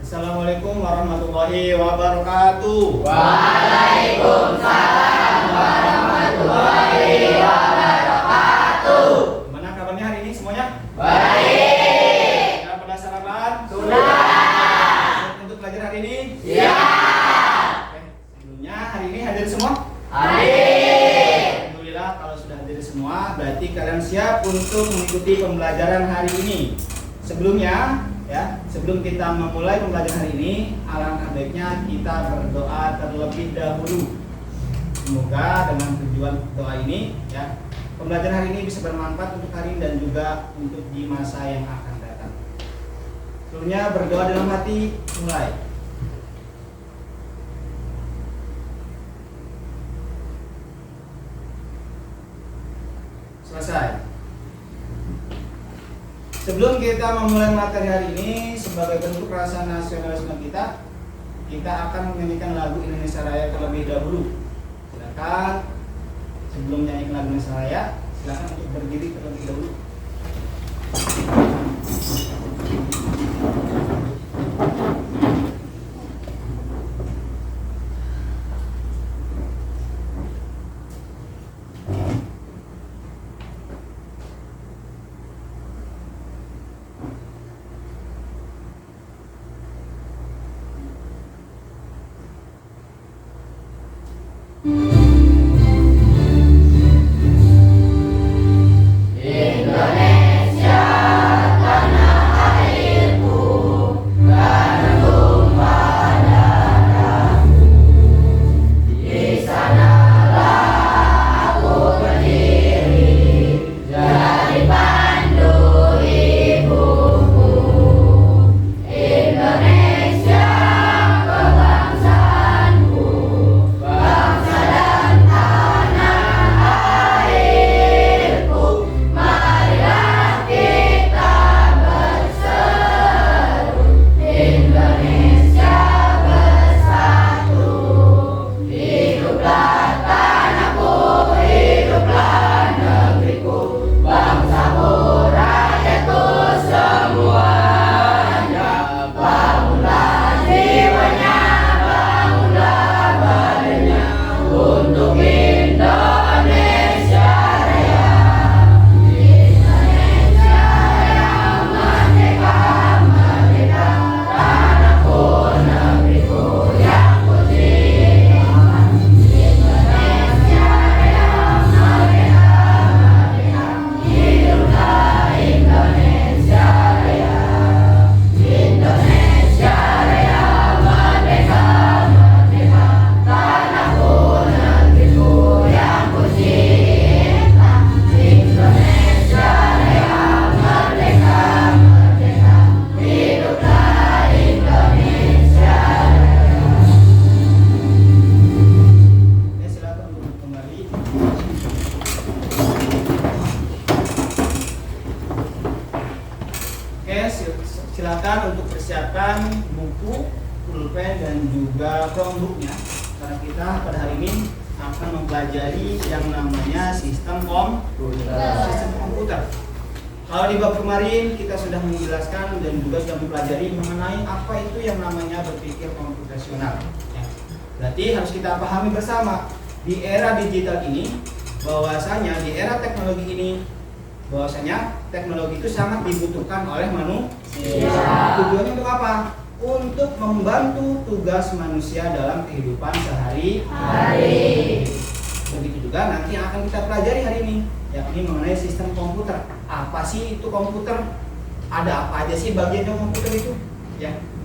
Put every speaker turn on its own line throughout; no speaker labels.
Assalamualaikum warahmatullahi wabarakatuh.
Waalaikumsalam warahmatullahi wabarakatuh.
Gimana kabarnya hari ini semuanya?
Baik.
Sudah pada sarapan?
Sudah.
Siap untuk belajar hari ini?
Siap.
Oke, sebelumnya hari ini hadir semua?
Hadir.
Alhamdulillah kalau sudah hadir semua, berarti kalian siap untuk mengikuti pembelajaran hari ini. Sebelumnya, sebelum kita memulai pembelajaran hari ini, alangkah baiknya kita berdoa terlebih dahulu. Semoga dengan tujuan doa ini, pembelajaran hari ini bisa bermanfaat untuk hari ini dan juga untuk di masa yang akan datang. Sebelumnya berdoa dalam hati, mulai. Selesai. Sebelum kita memulai materi hari ini, sebagai bentuk rasa nasionalisme kita akan menyanyikan lagu Indonesia Raya terlebih dahulu. Silakan sebelum menyanyikan lagu Indonesia Raya, silakan untuk berdiri terlebih dahulu.
Indonesia tanah airku, tanah tumpah darahku. Di sanalah aku berdiri, jadi pandu ibuku. Indonesia kebangsaanku, bangsa dan tanah airku. Marilah kita berseru, Indonesia bersatu. Hiduplah tanahku, hiduplah negeriku, bangsaku, rakyatku semuanya. Bangunlah jiwanya, bangunlah badannya untuk Indonesia Raya. Indonesia yang merdeka, merdeka, tanahku, negeriku yang ku cinta. Indonesia yang merdeka, merdeka, hiduplah Indonesia Raya. Indonesia Raya merdeka, merdeka, tanahku, negeriku yang ku cinta. Indonesia Raya merdeka, merdeka, hiduplah Indonesia Raya.
Silakan untuk kembali. Oke, silakan untuk persiapkan buku, pulpen dan juga Chromebooknya, karena kita pada hari ini akan mempelajari yang namanya sistem komputer. Kalau di bab kemarin kita sudah menjelaskan dan juga sudah mempelajari mengenai apa itu yang namanya berpikir komputasional. Berarti harus kita pahami bersama di era digital ini, bahwasanya di era teknologi ini, bahwasanya teknologi itu sangat dibutuhkan oleh manusia. Tujuannya untuk apa? Untuk membantu tugas manusia dalam kehidupan sehari-hari. Begitu juga nanti yang akan kita pelajari hari ini, yakni mengenai sistem komputer. Apa sih itu komputer? Ada apa aja sih bagian komputer itu?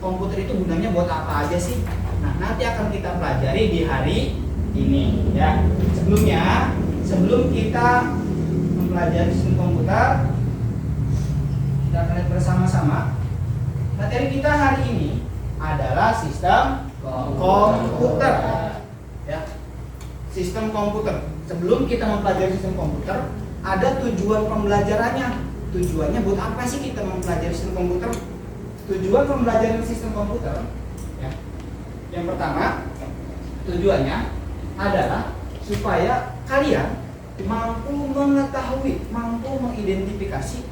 Komputer itu gunanya buat apa aja sih? Nah, nanti akan kita pelajari di hari ini. Sebelum kita mempelajari sistem komputer, kita akan lihat bersama-sama. Materi kita hari ini adalah sistem komputer. Sistem komputer. Sebelum kita mempelajari sistem komputer, ada tujuan pembelajarannya. Tujuannya buat apa sih kita mempelajari sistem komputer? Tujuan pembelajaran sistem komputer, yang pertama, tujuannya adalah supaya kalian mampu mengetahui, mampu mengidentifikasi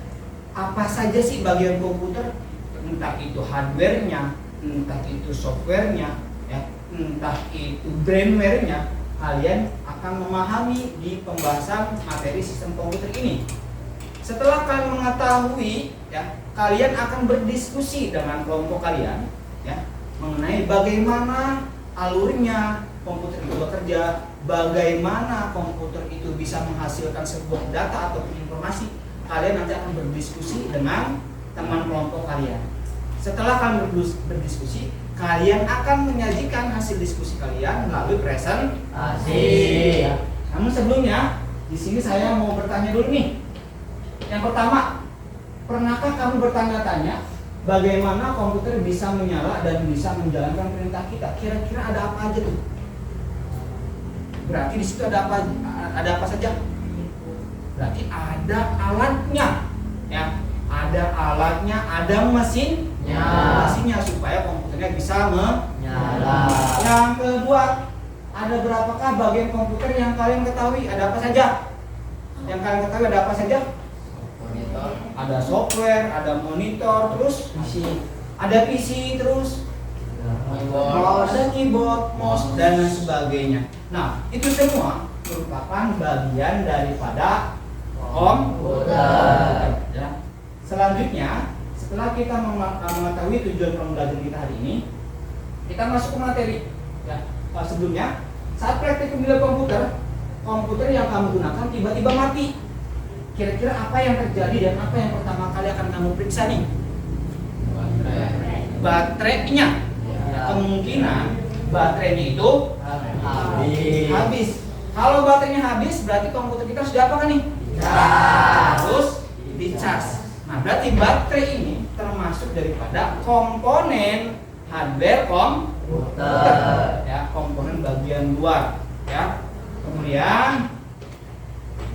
apa saja sih bagian komputer, entah itu hardware-nya, entah itu softwarenya, ya, entah itu brainware-nya, kalian akan memahami di pembahasan materi sistem komputer ini. Setelah kalian mengetahui, ya, kalian akan berdiskusi dengan kelompok kalian, ya, mengenai bagaimana alurnya komputer itu bekerja, bagaimana komputer itu bisa menghasilkan sebuah data atau informasi. Kalian nanti akan berdiskusi dengan teman kelompok kalian. Setelah kalian berdiskusi, kalian akan menyajikan hasil diskusi kalian melalui presentasi. Namun sebelumnya, di sini saya mau bertanya dulu nih. Yang pertama, pernahkah kamu bertanya-tanya bagaimana komputer bisa menyala dan bisa menjalankan perintah kita? Kira-kira ada apa aja tuh? Berarti di situ ada apa saja? Berarti ada alatnya, ya, ada alatnya, ada mesinnya supaya komputernya bisa menyala. Yang kedua, ada berapakah bagian komputer yang kalian ketahui? Ada apa saja? Yang kalian ketahui ada apa saja? Monitor. Ada software, ada monitor, terus ada PC, terus ada keyboard, mouse, dan sebagainya. Nah, itu semua merupakan bagian daripada komputer. Ya. Selanjutnya, setelah kita mengetahui tujuan pembelajaran kita hari ini, kita masuk ke materi. Ya. Sebelumnya, saat praktik belajar komputer yang kamu gunakan tiba-tiba mati. Kira-kira apa yang terjadi dan apa yang pertama kali akan kamu periksa nih? Baterainya. Kemungkinan baterainya itu habis. Kalau baterainya habis, berarti komputer kita sudah apa kan nih? Harus dicas. Nah, berarti baterai ini termasuk daripada komponen hardware komputer, ya, komponen bagian luar, ya. Kemudian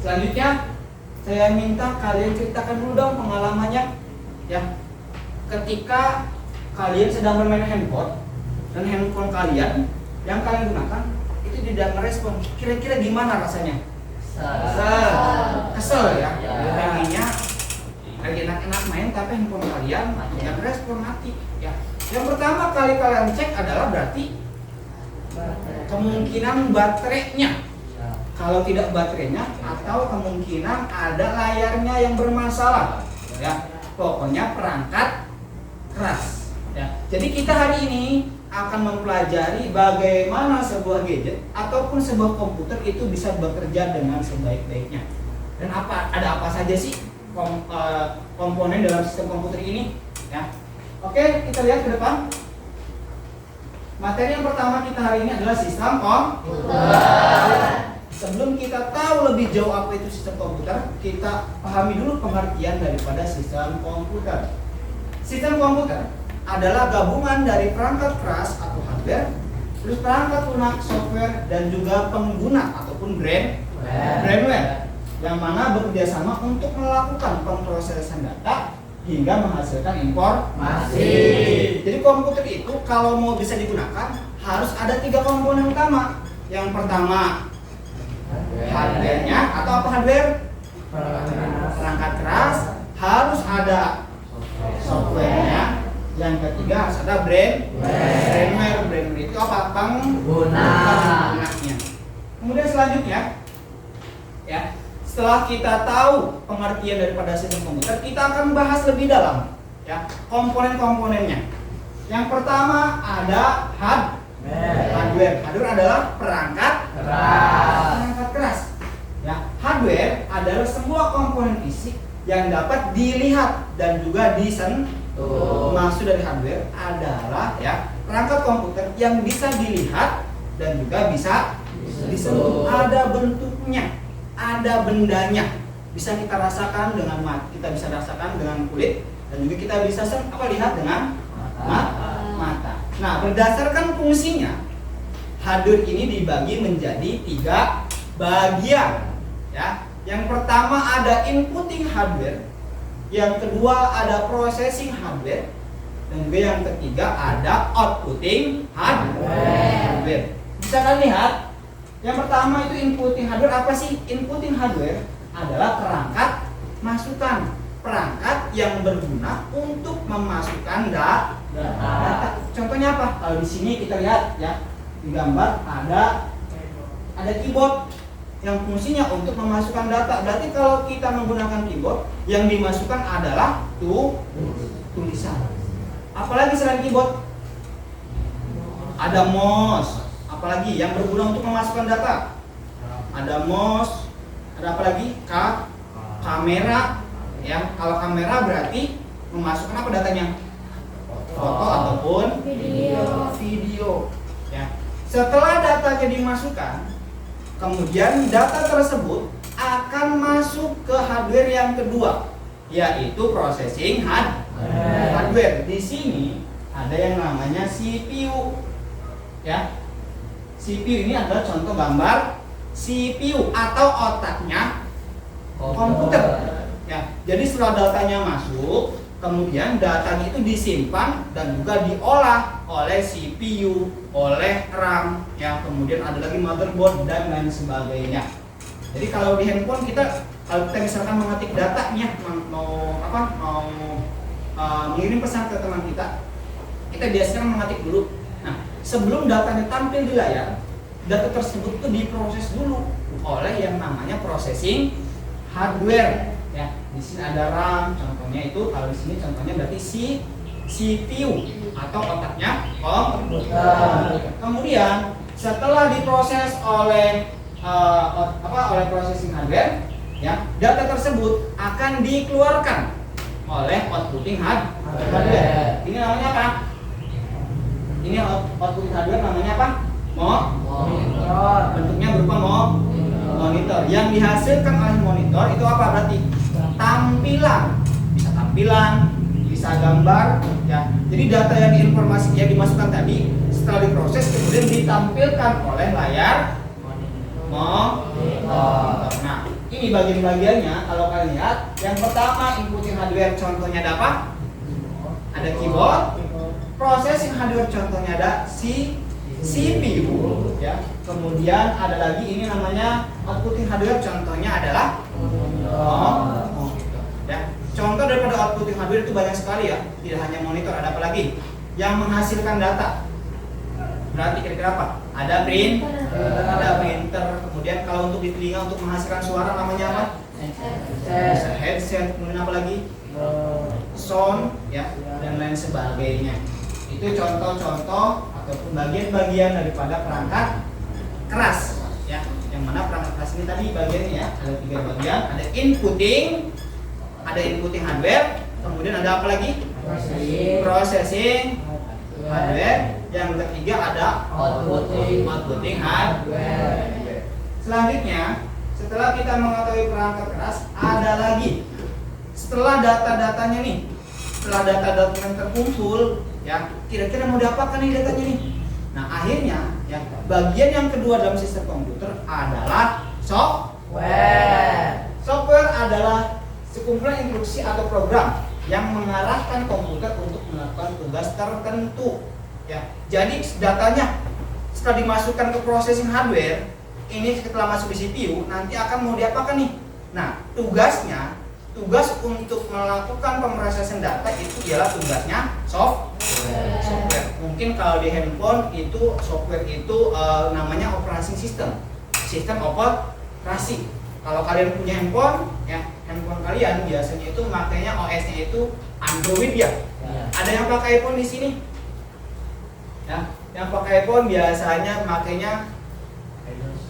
selanjutnya saya minta kalian ceritakan dulu dong pengalamannya, ya. Ketika kalian sedang bermain handphone dan handphone kalian yang kalian gunakan itu tidak merespon, kira-kira gimana rasanya? Kesel ya. Pengennya lagi enak-enak main tapi handphone kalian tidak merespon, mati, ya. Yang pertama kali kalian cek adalah berarti kemungkinan baterainya. Kalau tidak baterainya, atau kemungkinan ada layarnya yang bermasalah, ya. Pokoknya perangkat keras, ya. Jadi kita hari ini akan mempelajari bagaimana sebuah gadget ataupun sebuah komputer itu bisa bekerja dengan sebaik-baiknya. Dan ada apa saja sih komponen dalam sistem komputer ini, ya. Oke, kita lihat ke depan. Materi yang pertama kita hari ini adalah sistem komputer. Sebelum kita tahu lebih jauh apa itu sistem komputer, kita pahami dulu pengertian daripada sistem komputer. Sistem komputer adalah gabungan dari perangkat keras atau hardware, terus perangkat lunak, software, dan juga pengguna ataupun brainware yang mana bekerja sama untuk melakukan pemrosesan data hingga menghasilkan informasi. Jadi komputer itu kalau mau bisa digunakan harus ada 3 komponen utama. Yang pertama hardware-nya, atau apa hardware? Perangkat keras. Harus ada software-nya. Yang ketiga harus ada brainware. Brainware itu apa? Penggunanya. Kemudian selanjutnya, ya, setelah kita tahu pengertian daripada sistem komputer, kita akan bahas lebih dalam, ya, komponen-komponennya. Yang pertama ada hardware. Hardware adalah perangkat keras. Ya, hardware adalah semua komponen fisik yang dapat dilihat dan juga disentuh. Maksud dari hardware adalah, ya, perangkat komputer yang bisa dilihat dan juga bisa disentuh. Ada bentuknya, ada bendanya, bisa kita rasakan dengan mata, kita bisa rasakan dengan kulit, dan juga kita bisa lihat dengan mata. Nah, berdasarkan fungsinya, hardware ini dibagi menjadi 3 bagian, ya. Yang pertama ada inputting hardware, yang kedua ada processing hardware, dan juga yang ketiga ada outputting hardware. Bisa kalian lihat? Yang pertama itu inputting hardware. Apa sih inputting hardware? Adalah perangkat masukan. perangkat yang berguna untuk memasukkan data. Contohnya apa? Kalau di sini kita lihat ya, di gambar ada keyboard yang fungsinya untuk memasukkan data. Berarti kalau kita menggunakan keyboard, yang dimasukkan adalah tulisan. Apalagi selain keyboard? Ada mouse. Apalagi yang berguna untuk memasukkan data? Ada mouse. Ada apa lagi? Kamera. Ya, kalau kamera berarti memasukkan apa datanya? Foto ataupun video. Ya. Setelah datanya dimasukkan, kemudian data tersebut akan masuk ke hardware yang kedua, yaitu processing hardware. Di sini ada yang namanya CPU. Ya. CPU ini adalah contoh gambar CPU atau otaknya komputer. Ya. Jadi setelah datanya masuk, kemudian datanya itu disimpan dan juga diolah oleh CPU, oleh RAM, ya, kemudian ada lagi motherboard dan lain sebagainya. Jadi kalau di handphone kalau kita misalkan mengetik datanya, mau mengirim pesan ke teman kita biasanya mengetik dulu. Nah, sebelum datanya tampil di layar, data tersebut itu diproses dulu oleh yang namanya processing hardware. Ya, di sini ada RAM, contohnya itu. Kalau di sini contohnya berarti CPU atau otaknya komputer. Kemudian setelah diproses oleh processing hardware, ya, data tersebut akan dikeluarkan oleh outputting hardware. Ini namanya apa? Ini outputting hardware namanya apa? Monitor. Bentuknya berupa monitor. Yang dihasilkan oleh monitor itu apa berarti? Tampilan, bisa gambar, ya. Jadi data yang dimasukkan tadi setelah diproses kemudian ditampilkan oleh layar monitor. Nah, ini bagian-bagiannya kalau kalian lihat. Yang pertama inputting hardware, contohnya ada apa? Ada keyboard. Processing hardware contohnya ada CPU, ya. Kemudian ada lagi ini namanya outputting hardware, contohnya adalah ya. Contoh daripada outputting hardware itu banyak sekali ya, tidak hanya monitor, ada apa lagi? Yang menghasilkan data. Berarti kira-kira apa? Ada printer, kemudian kalau untuk di telinga untuk menghasilkan suara namanya apa? Headset, kemudian apa lagi? Sound, ya, dan lain sebagainya. Itu contoh-contoh ataupun bagian-bagian daripada perangkat keras, ya. Yang mana perangkat keras ini tadi bagiannya ya, ada 3 bagian, ada inputting hardware, kemudian ada apa lagi? Processing hardware, yang ketiga ada outputting hardware. Selanjutnya, setelah kita mengetahui perangkat keras, ada lagi setelah data-datanya nih, setelah data-data yang terkumpul, ya, kira-kira mau diapakan nih datanya nih? Nah, akhirnya ya, bagian yang kedua dalam sistem komputer adalah software. Software adalah sekumpulan instruksi atau program yang mengarahkan komputer untuk melakukan tugas tertentu. Ya, jadi datanya setelah dimasukkan ke processing hardware, ini setelah masuk di CPU, nanti akan mau diapakan nih? Nah, tugas untuk melakukan pemrosesan data itu ialah tugasnya software. Mungkin kalau di handphone itu software itu namanya operating system, sistem operasi. Kalau kalian punya handphone, ya, handphone kalian biasanya itu makanya OS-nya itu Android ya. Ada yang pakai iPhone di sini? Ya, yang pakai iPhone biasanya makanya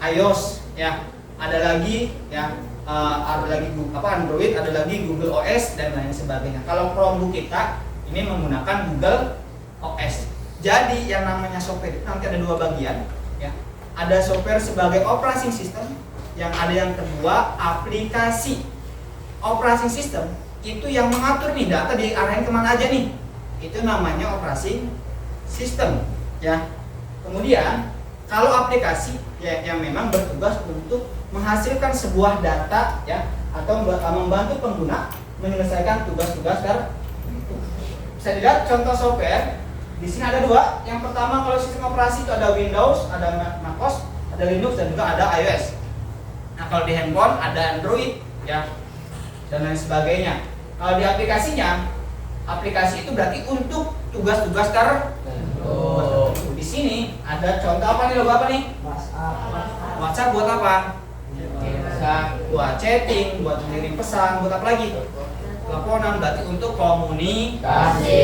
iOS, ya. Ada lagi ya, Android, ada lagi Google OS dan lain sebagainya. Kalau Chromebook kita ini menggunakan Google OS. Jadi yang namanya software itu nanti ada 2 bagian, ya. Ada software sebagai operating system, yang ada yang kedua aplikasi. Operating system itu yang mengatur nih data diarahin kemana aja nih, itu namanya operating system, ya. Kemudian kalau aplikasi ya, yang memang bertugas untuk menghasilkan sebuah data, ya, atau membantu pengguna menyelesaikan tugas-tugas tertentu. Bisa dilihat contoh software. Di sini ada 2. Yang pertama kalau sistem operasi itu ada Windows, ada MacOS, ada Linux dan juga ada iOS. Nah, kalau di handphone ada Android, ya, dan lain sebagainya. Kalau di aplikasinya, aplikasi itu berarti untuk tugas-tugas tertentu. Di sini ada contoh apa nih, logo apa nih? WhatsApp buat apa? Bisa buat chatting, buat mengirim pesan, buat apa lagi? Teleponan, berarti untuk komunikasi.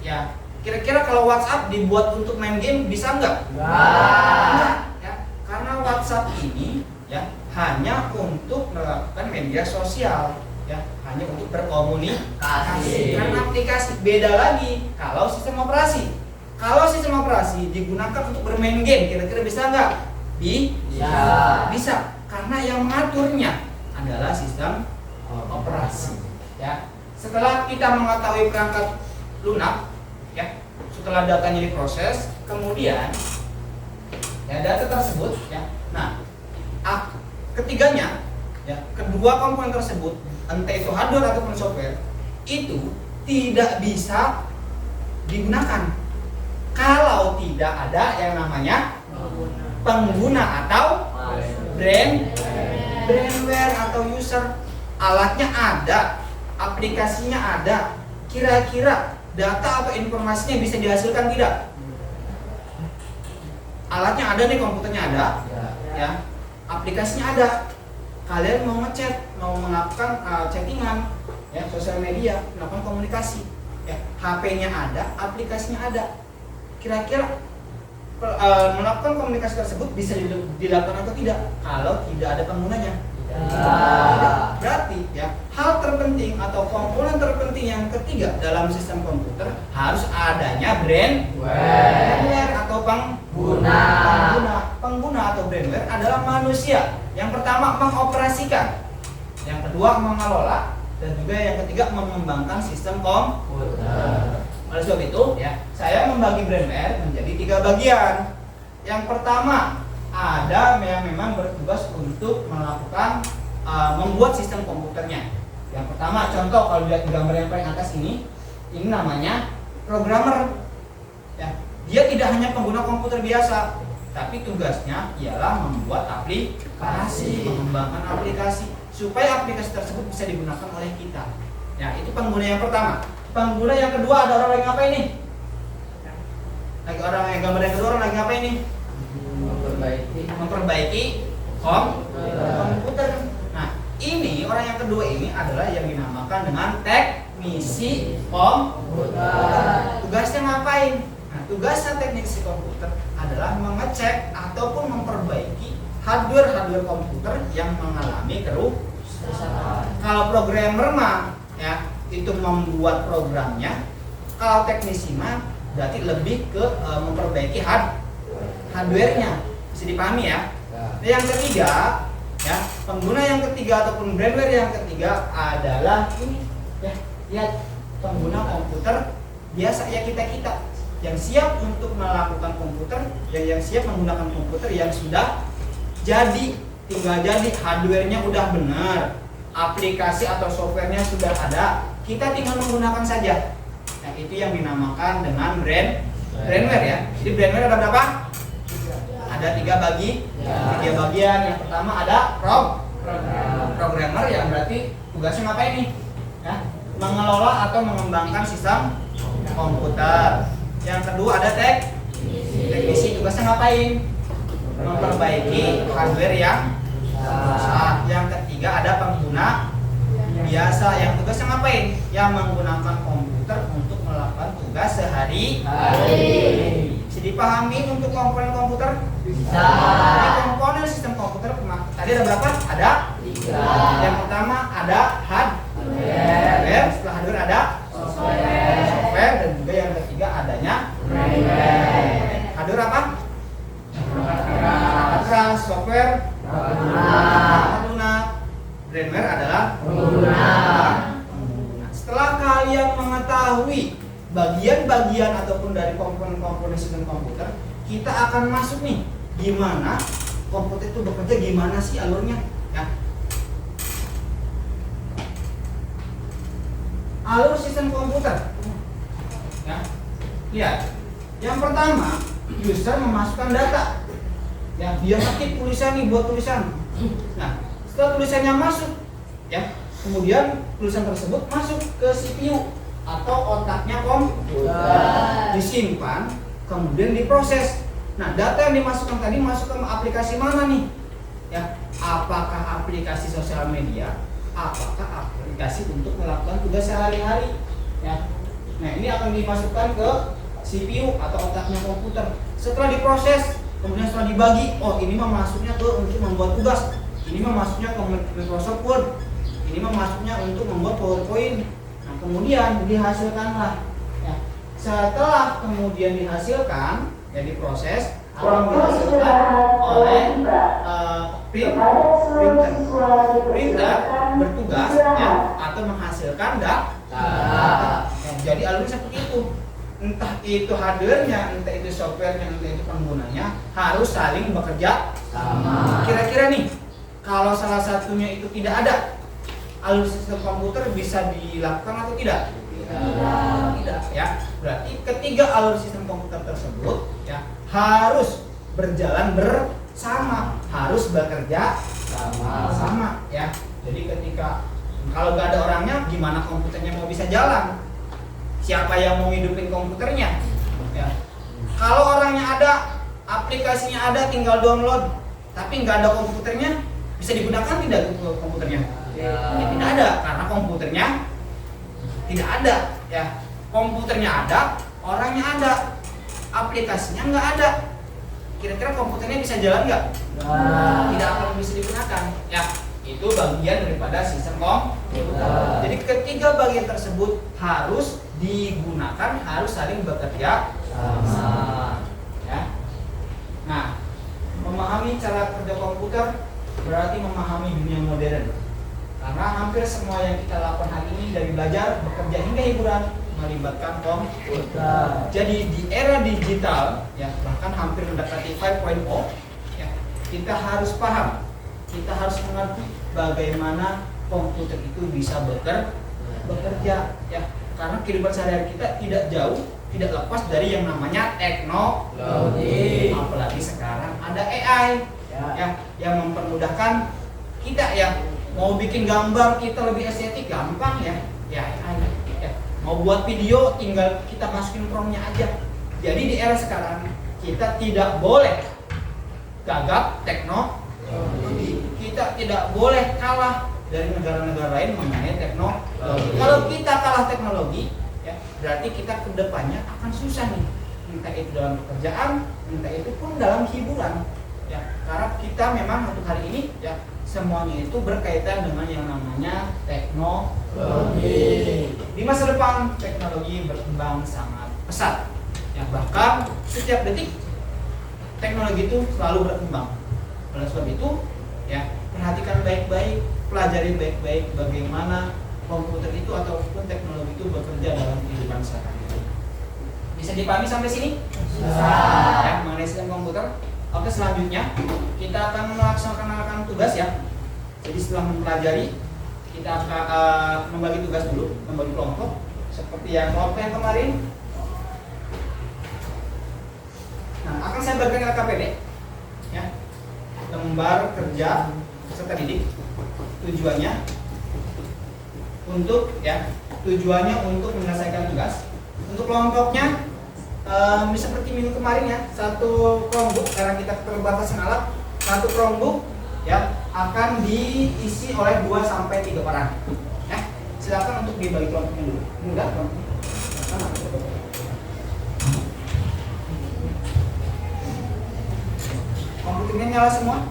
Ya, kira-kira kalau WhatsApp dibuat untuk main game bisa nggak? Nggak. Ya, karena WhatsApp ini ya hanya untuk melakukan media sosial, ya hanya untuk berkomunikasi. Karena aplikasi beda lagi. Kalau sistem operasi, digunakan untuk bermain game, kira-kira bisa nggak? Bisa. Karena yang mengaturnya adalah sistem operasi. Ya, setelah kita mengetahui perangkat lunak, ya, setelah datanya diproses, kemudian ya data tersebut, ya, nah, ketiganya, ya, kedua komponen tersebut, entah itu hardware ataupun software, itu tidak bisa digunakan kalau tidak ada yang namanya pengguna atau brandware atau user. Alatnya ada, aplikasinya ada, kira-kira data atau informasinya bisa dihasilkan tidak? Alatnya ada nih, komputernya ada, ya, aplikasinya ada. Kalian mau ngechat, mau melakukan chattingan, ya, sosial media, melakukan komunikasi, ya, HP-nya ada, aplikasinya ada. Kira-kira melakukan komunikasi tersebut bisa dilakukan atau tidak kalau tidak ada penggunanya? Tidak. Berarti ya hal terpenting atau komponen terpenting yang ketiga dalam sistem komputer harus adanya brandware atau pengguna atau brandware adalah manusia. Yang pertama mengoperasikan, yang kedua mengelola, dan juga yang ketiga mengembangkan sistem komputer. Oleh sebab itu ya saya membagi brandware menjadi 3 bagian. Yang pertama ada yang memang bertugas untuk melakukan membuat sistem komputernya. Yang pertama, contoh kalau lihat gambar yang paling atas ini namanya programmer. Ya, dia tidak hanya pengguna komputer biasa, tapi tugasnya ialah membuat aplikasi, mengembangkan aplikasi supaya aplikasi tersebut bisa digunakan oleh kita. Ya, itu pengguna yang pertama. Pengguna yang kedua ada orang lagi ngapain nih? Gambar yang kedua orang lagi ngapain nih? Memperbaiki komputer. Nah, ini orang yang kedua ini adalah yang dinamakan dengan teknisi komputer. Tugasnya ngapain? Nah, tugasnya teknisi komputer adalah mengecek ataupun memperbaiki hardware komputer yang mengalami kerusakan. Kalau programmer mah ya itu membuat programnya. Kalau teknisi mah berarti lebih ke memperbaiki hardware-nya. Bisa dipahami ya. Yang ketiga, ya, pengguna yang ketiga ataupun brandware yang ketiga adalah ini, ya, pengguna komputer biasa ya kita yang siap untuk melakukan komputer, yang siap menggunakan komputer yang sudah jadi, tinggal jadi hardware-nya udah benar, aplikasi atau software-nya sudah ada, kita tinggal menggunakan saja. Nah, itu yang dinamakan dengan brandware ya. Jadi brandware ada berapa? Ada 3 bagian. Yang pertama ada programmer yang berarti tugasnya ngapain nih? Ya, mengelola atau mengembangkan sistem komputer. Yang kedua ada teknisi, tugasnya ngapain? Memperbaiki hardware yang rusak. Yang ketiga ada pengguna biasa yang tugasnya ngapain? Yang menggunakan komputer untuk melakukan tugas sehari-hari. Bisa dipahami untuk komponen komputer? Bisa. Jadi komponen sistem komputer tadi ada berapa? Ada 3. Yang pertama ada hardware. Setelah hardware ada software, dan juga yang ketiga adanya brandware. Hardware apa? Keras, software pengguna, brandware adalah pengguna. Setelah kalian mengetahui bagian-bagian ataupun dari komponen-komponen sistem komputer, kita akan masuk nih gimana komputer itu bekerja, gimana sih alurnya ya. Alur sistem komputer ya. Lihat, yang pertama user memasukkan data ya, dia ketik tulisan nih, buat tulisan. Nah, setelah tulisannya masuk ya, kemudian tulisan tersebut masuk ke CPU atau otaknya komputer, disimpan, kemudian diproses. Nah, data yang dimasukkan tadi masuk ke aplikasi mana nih? Ya, apakah aplikasi sosial media? Apakah aplikasi untuk melakukan tugas sehari-hari? Ya. Nah, ini akan dimasukkan ke CPU atau otaknya komputer. Setelah diproses, kemudian setelah dibagi, oh ini mah masuknya ke untuk membuat tugas, ini mah masuknya ke Microsoft Word, ini mah masuknya untuk membuat PowerPoint. Nah, kemudian dihasilkanlah. Ya. Setelah kemudian dihasilkan, ya diproses, akan dihasilkan oleh printer bertugas ya, atau menghasilkan data. Ya, jadi alurnya seperti itu. Entah itu hardware-nya, entah itu software-nya, entah itu penggunanya harus saling bekerja sama. Kira-kira nih, kalau salah satunya itu tidak ada, alur sistem komputer bisa dilakukan atau tidak? Tidak ya. Berarti ketiga alur sistem komputer tersebut ya harus berjalan bersama, harus bekerja sama ya. Jadi ketika kalau nggak ada orangnya, gimana komputernya mau bisa jalan? Siapa yang mau hidupin komputernya? Ya. Kalau orangnya ada, aplikasinya ada, tinggal download, tapi nggak ada komputernya, bisa digunakan tidak komputernya? Ya, tidak ada, karena komputernya tidak ada. Ya, komputernya ada, orangnya ada, aplikasinya nggak ada. Kira-kira komputernya bisa jalan nggak? Tidak akan bisa digunakan. Ya, itu bagian daripada sistem komputer. Jadi ketiga bagian tersebut harus digunakan, harus saling bekerja sama. Ya. Nah, memahami cara kerja komputer berarti memahami dunia modern. Karena hampir semua yang kita lakukan hari ini dari belajar, bekerja hingga hiburan melibatkan komputer. Jadi di era digital, ya bahkan hampir mendekati 5.0, ya, kita harus paham, kita harus mengerti bagaimana komputer itu bisa bekerja, ya. Karena kehidupan sehari-hari kita tidak jauh, tidak lepas dari yang namanya teknologi. Apalagi sekarang ada AI, ya, yang mempermudahkan kita ya. Mau bikin gambar kita lebih estetik gampang ya, AI. Ya. Mau buat video tinggal kita masukin promptnya aja. Jadi di era sekarang kita tidak boleh gagap teknologi. Kita tidak boleh kalah dari negara-negara lain mengenai teknologi. Kalau kita kalah teknologi, ya, berarti kita kedepannya akan susah nih. Entah itu dalam pekerjaan, entah itu pun dalam hiburan. Ya, karena kita memang untuk hari ini, ya, semuanya itu berkaitan dengan yang namanya teknologi. Di masa depan teknologi berkembang sangat pesat. Ya, bahkan setiap detik teknologi itu selalu berkembang. Oleh sebab itu, ya, perhatikan baik-baik, pelajari baik-baik bagaimana komputer itu ataupun teknologi itu bekerja dalam kehidupan sehari-hari. Bisa dipahami sampai sini? Bisa. Ya, mengenai sistem komputer. Oke, selanjutnya kita akan melaksanakan tugas ya. Jadi setelah mempelajari, kita akan membagi tugas dulu, membagi kelompok seperti yang kelompok yang kemarin. Nah, akan saya bagikan LKPD ya. Lembar kerja peserta didik. Tujuannya untuk menyelesaikan tugas. Untuk kelompoknya seperti minggu kemarin ya, satu Chromebook karena kita keterbatasan alat, satu Chromebook ya akan diisi oleh 2 sampai 3 orang. Ya, silakan untuk dibagi kelompoknya dulu. Mudah kelompoknya. Komputernya nyala semua?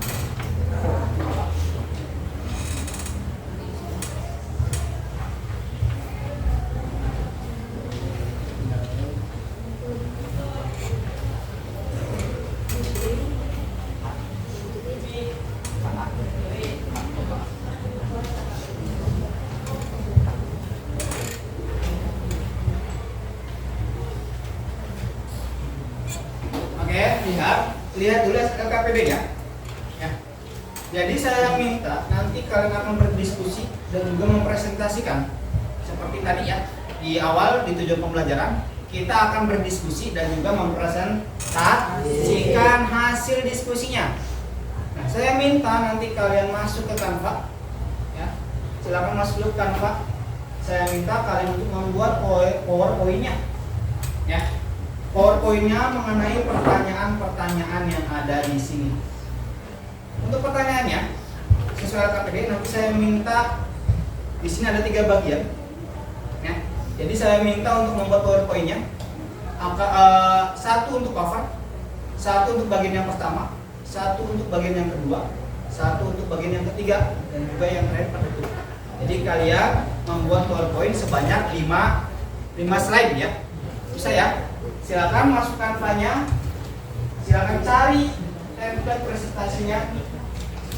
Lihat dulu LKPD ya. Jadi saya minta nanti kalian akan berdiskusi dan juga mempresentasikan seperti tadi ya. Di awal di tujuan pembelajaran kita akan berdiskusi dan juga mempresentasikan hasil diskusinya. Nah, saya minta nanti kalian masuk ke Canva ya. Silakan masuk ke Canva. saya minta kalian untuk membuat PowerPoint-nya. Ya. PowerPoint-nya mengenai pertanyaan-pertanyaan yang ada di sini. Untuk pertanyaannya, sesuai KPD nanti saya minta di sini ada 3 bagian. Ya. Jadi saya minta untuk membuat PowerPoint-nya. Satu untuk cover, satu untuk bagian yang pertama, satu untuk bagian yang kedua, satu untuk bagian yang ketiga, dan juga yang terakhir penutup. Jadi kalian membuat PowerPoint sebanyak 5 slide ya. Bisa ya? Silakan masukkan filenya. Silakan cari template presentasinya.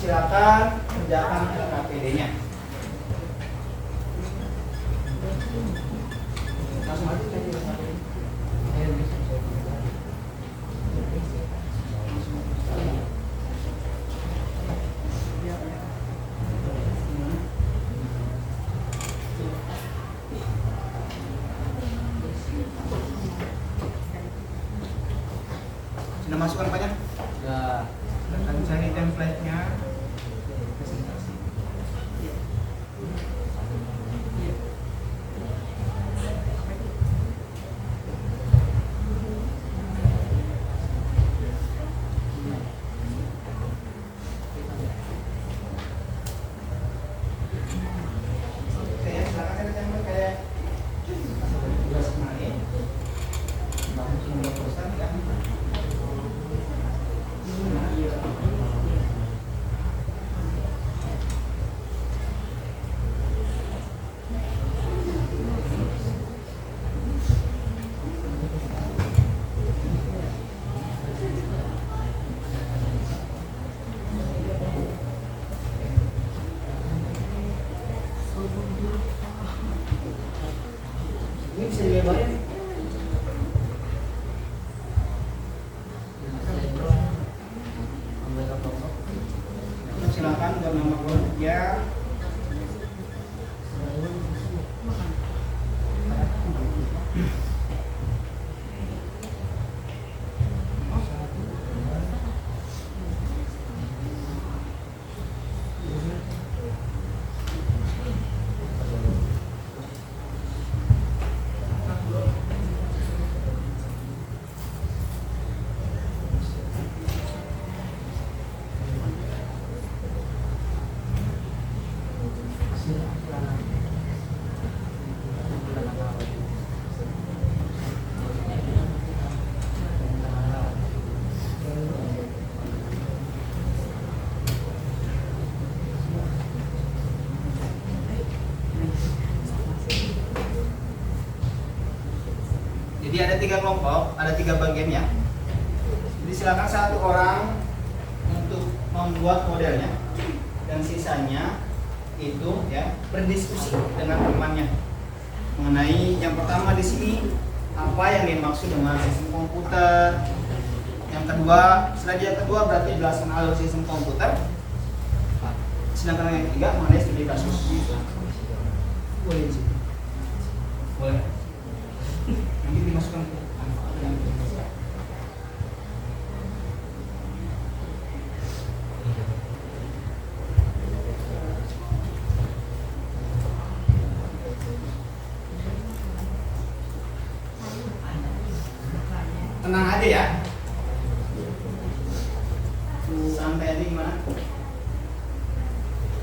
Silakan kerjakan LKPD-nya. Langsung aja tadi LKPD. Sudah masukkan apanya?
Ya.
Akan cari template-nya. Presentasi. Oke ya, silakan cari template kayak tugas kemarin. Bagus membuat tulisan ya. Ini bisa dilebarin. Silakan buat nama keluarga. Jadi ada 3 kelompok, ada 3 bagian ya. Jadi silakan satu orang untuk membuat modelnya dan sisanya itu ya berdiskusi dengan temannya mengenai yang pertama di sini apa yang dimaksud dengan sistem komputer. Yang kedua, slide yang kedua berarti jelasan alur sistem komputer. Sedangkan yang ketiga mengenai studi kasus. Boleh di sini. Boleh. Nanti dimasukkan ke yang ketiga. Tenang aja ya. Santai aja gimana?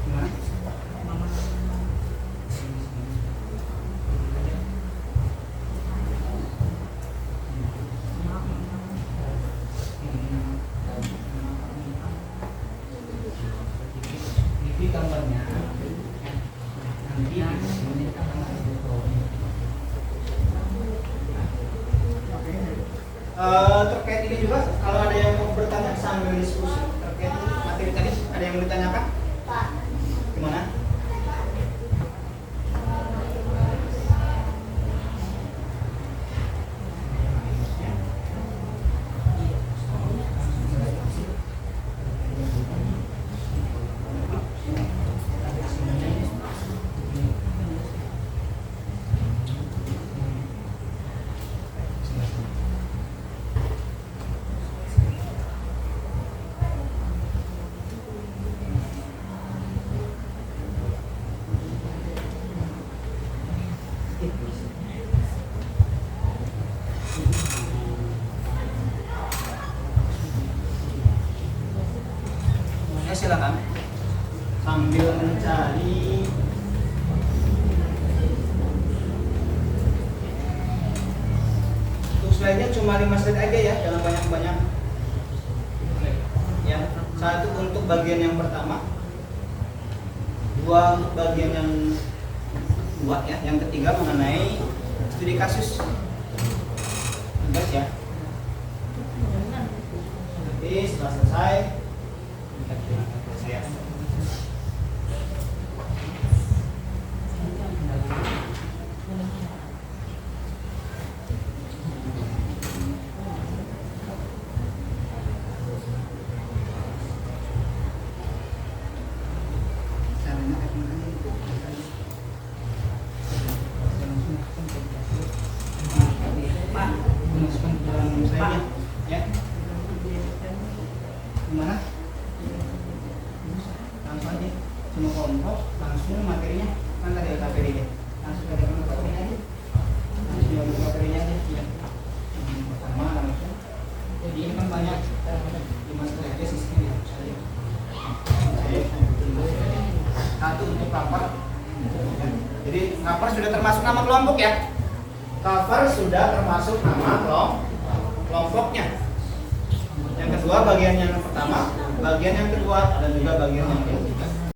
Gimana? Ini gambarnya. Nanti terkait ini juga kalau ada yang mau bertanya sambil diskusi terkait materi tadi, ada yang mau ditanyakan?
Pak.
Gimana? Ya, silakan sambil mencari. Untuk slide-nya cuma 5 slide aja ya, jangan banyak-banyak. Ya, satu untuk bagian yang pertama, dua untuk bagian yang dua ya, yang ketiga mengenai studi kasus. Tugas ya. Jadi setelah selesai kita gunakan saya. Masukkan ke dalam slide-nya ya. Gimana? Langsung aja semua kelompok, langsung materinya kan tadi ada KPD ya. Langsung ke dalam materinya aja. Langsung ke dalam materinya aja ya. Yang pertama langsung. Jadi ini kan banyak dimasukkan aja sistem ya. Satu untuk cover. Jadi cover sudah termasuk nama kelompok ya. Cover sudah termasuk nama kelompoknya. Yang kedua bagian yang pertama, bagian yang kedua, dan juga bagian yang ketiga.